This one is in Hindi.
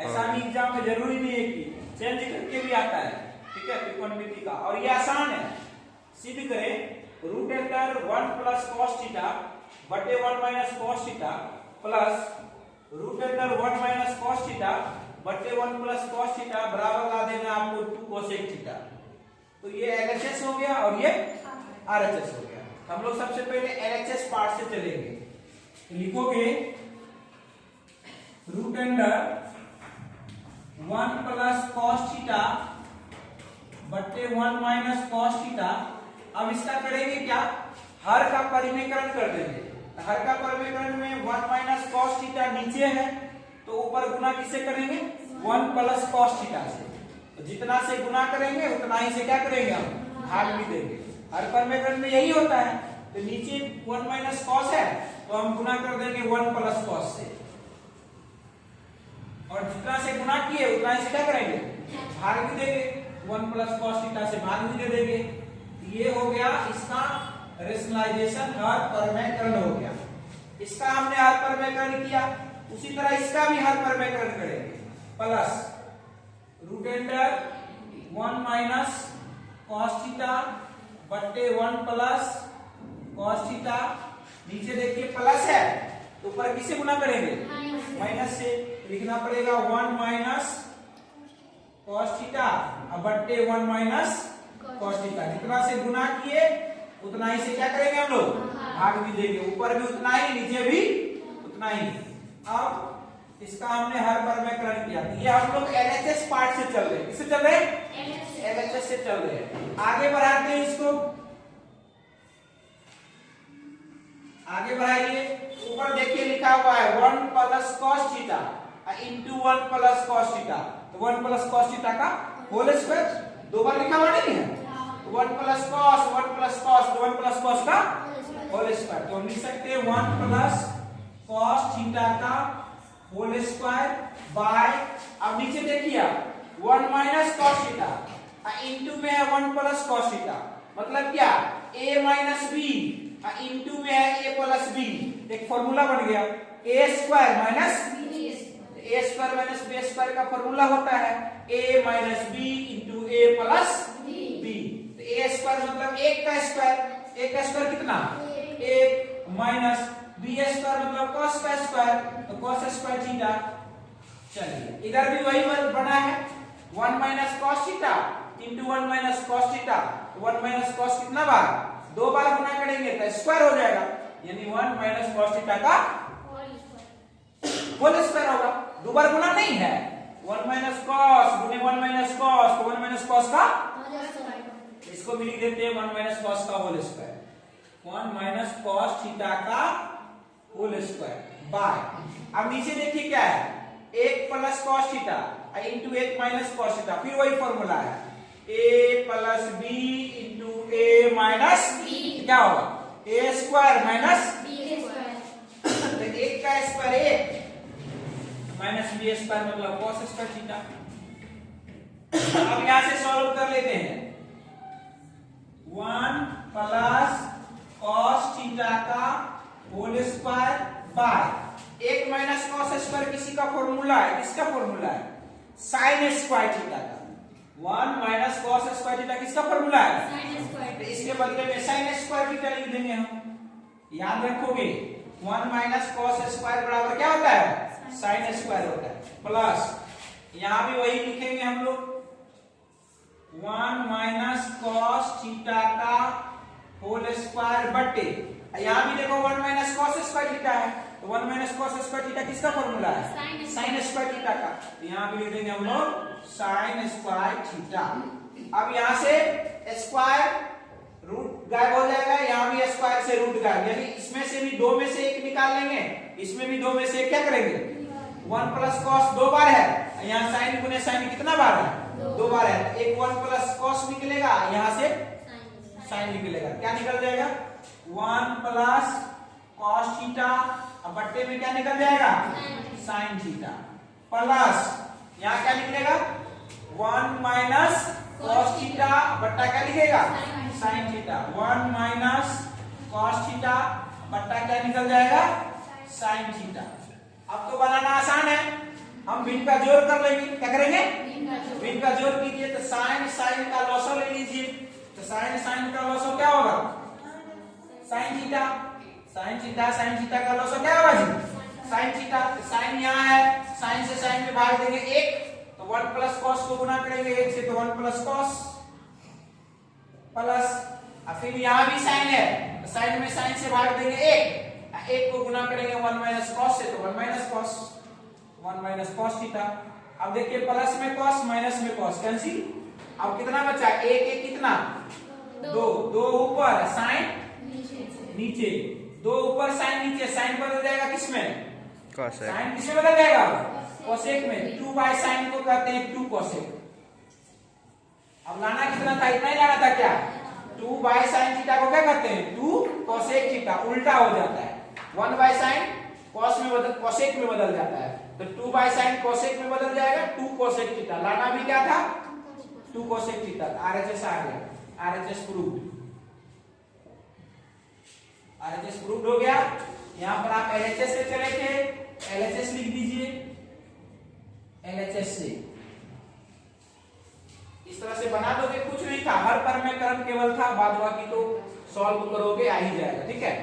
ऐसा नहीं एग्जाम में जरूरी नहीं है कि चेंज करके भी आता है, ठीक है, त्रिकोणमिति का। और ये आसान है, सिद्ध करें root under 1 plus cos theta बटे 1 minus cos theta plus root under 1 minus cos theta बटे 1 प्लस कॉस थीटा बराबर ला देना आपको 2 कोसेक थीटा। तो ये एलएचएस हो गया और ये आरएचएस हो गया। हम लोग सबसे पहले एलएचएस पार्ट से चलेंगे। लिखोगे root under 1 plus cos theta बट्टे 1 माइनस कॉस थीटा। अब इसका करेंगे क्या, हर का परिमेयकरण कर देंगे। हर का परिमेयकरण में 1 माइनस कॉस थीटा नीचे है तो ऊपर गुना किससे करेंगे, 1 प्लस कॉस थीटा से। तो जितना से गुना करेंगे उतना ही से क्या करेंगे, हम भाग भी देंगे। हर परिमेयकरण में यही होता है। तो नीचे 1 माइनस कॉस है तो हम गुना कर देंगे 1 प्लस कॉस से, और जितना से गुना किए उतना ही से क्या करेंगे, भाग भी देंगे। 1 प्लस कॉस थीटा से भाग भी दे देंगे। ये हो गया इसका रेशनलाइजेशन, हर परिमेयकरण हो गया। इसका हमने हर परिमेयकरण किया, उसी तरह इसका भी हर परिमेयकरण करेंगे। Plus root under 1 minus cos theta बट्टे 1 प्लस कॉस थीटा। नीचे देखिए प्लस है तो ऊपर किससे गुना करेंगे, माइनस से। लिखना पड़ेगा 1 माइनस कॉस थीटा बट्टे 1 माइनस कॉस थीटा। जितना से गुना किए उतना ही से क्या करेंगे हम लोग, भाग भी देंगे। ऊपर भी उतना ही, नीचे भी उतना ही। अब इसका हमने हर परिमेयकरण किया। ये हम लोग एलएचएस पार्ट से चल रहे हैं। किससे चल रहे हैं, एलएचएस से चल रहे हैं। आगे बढ़ाते हैं इसको, आगे बढ़ाइए। ऊपर देखिए लिखा हुआ है 1 plus cos theta into 1 plus cos theta. तो 1 प्लस कॉस थीटा का होल स्क्वायर, दो बार लिखा हुआ नहीं है। 1 प्लस कॉस, 1 प्लस कॉस, तो 1 प्लस कॉस का होल स्क्वायर। तो हम लिख सकते हैं 1 प्लस कॉस थीटा का होल स्क्वायर बाय, अब नीचे देखिए 1 माइनस कॉस थीटा इंटू में है 1 प्लस कॉस थीटा। मतलब क्या, a माइनस बी इंटू में है a प्लस बी। एक फॉर्मूला बन गया, a square minus a square minus b square का फॉर्मूला होता है a minus b into a plus b। तो a स्क्वायर मतलब 1 का स्क्वायर, 1 का स्क्वायर कितना, 1 माइनस b स्क्वायर मतलब cos का स्क्वायर, तो cos स्क्वायर थीटा। चलिए इधर भी वही बना है 1 minus cos theta into 1 minus cos theta. 1 minus cos कितना बार, 2 बार गुना करेंगे तो स्क्वायर हो जाएगा, यानी 1 माइनस कॉस थीटा का होल स्क्वायर होगा। 2 बार गुना नहीं है, 1 माइनस कॉस गुने 1 माइनस कॉस, तो 1 माइनस कॉस का, इसको भी लिख देते हैं 1 माइनस कॉस का whole square. 1 minus cos theta का होल स्क्वायर बाय, अब नीचे देखिए क्या है, 1 plus cos theta into 1 minus cos theta. फिर वही फॉर्मूला है a plus b into a minus b। क्या होगा, a square minus b square. तो 1 का स्क्वायर 1 माइनस b स्क्वायर मतलब cos स्क्वायर थीटा। अब यहां से सॉल्व कर लेते हैं। 1 प्लस cos थीटा का whole square by 1 minus cos square किसी का फॉर्मूला है, किसका फॉर्मूला है, sin स्क्वायर थीटा का। 1 माइनस cos स्क्वायर थीटा किसका फॉर्मूला है, sin स्क्वायर। तो इसके बदले में sin स्क्वायर थीटा लिख देंगे हम। याद रखोगे 1 माइनस cos स्क्वायर बराबर क्या होता है, sin स्क्वायर होता है। प्लस यहां भी वही लिखेंगे हम लोग 1 माइनस cos थीटा का होल स्क्वायर बटे, यहां भी देखो 1 माइनस cos स्क्वायर थीटा है, तो 1 माइनस cos स्क्वायर थीटा किसका फॉर्मूला है, sin स्क्वायर थीटा का। तो यहां भी लिख देंगे हम लोग sin स्क्वायर थीटा। अब यहां से स्क्वायर रूट गायब हो जाएगा, यहां भी स्क्वायर से रूट गायब, यानी इसमें से भी 2 में से 1 निकाल लेंगे, इसमें भी 2 में से 1 क्या करेंगे, 1 प्लस cos 2 बार है, यहाँ sin गुने sin कितना बार है, 2 बार है। एक 1 प्लस cos निकलेगा, यहाँ से sin निकलेगा। क्या निकल जाएगा, 1 प्लस cos थीटा, अब बट्टे में क्या निकल जाएगा, sin थीटा। प्लस यहाँ क्या निकलेगा, 1 माइनस cos थीटा बट्टा क्या लिखेगा, sin theta. 1 minus cos theta बट्टा क्या निकल जाएगा, sin थीटा। अब तो बनाना आसान है, हम भिन्न का जोड़ कर लेंगे। क्या करेंगे? भिन्न का जोड़ कीजिए तो साइन साइन का लॉसो ले लीजिए। तो साइन साइन का लॉसो क्या होगा? Sine theta. Sine theta sine theta का लॉसो क्या होगा जी? Sine theta. तो साइन यहाँ है, साइन से साइन में भाग देंगे 1, तो 1 प्लस कॉस को गुना करेंगे 1 से, तो 1 प्लस कॉस प्लस, और फिर यहाँ भी साइन है, तो साइन में साइन से भाग देंगे 1 को गुना करेंगे 1 माइनस कॉस से, तो 1 minus cos, 1 minus cos theta. अब देखिए प्लस में कॉस माइनस में कॉस कैंसिल। अब कितना बचा? 1 कितना? 2 ऊपर साइन नीचे, 2 ऊपर साइन नीचे, साइन बदल जाएगा किसमें? साइन किसमें बदल जाएगा? कोसेक में। 2 बाय साइन को कहते हैं 2 कोसेक। अब लाना कितना था? इतना ही लाना था क्या? 2 बाय साइन थीटा को क्या कहते हैं? 2 कोसेक थीटा। उल्टा हो जाता है, 1 बाय साइन कॉस में बदल कोसेक में बदल जाता है, तो 2 बाय साइन कोसेक में बदल जाएगा 2 कोसेक थीटा। लाना भी क्या था? 2 कोसेक थीटा। आरएचएस आ गया, आरएचएस प्रूव्ड, आरएचएस प्रूव्ड हो गया। यहां पर आप एलएचएस से चले थे, एलएचएस लिख दीजिए, एलएचएस से इस तरह से बना दोगे, कुछ नहीं था, हर पर में कर्म केवल था, बाद बाकी तो सॉल्व करोगे आ ही जाएगा। ठीक है।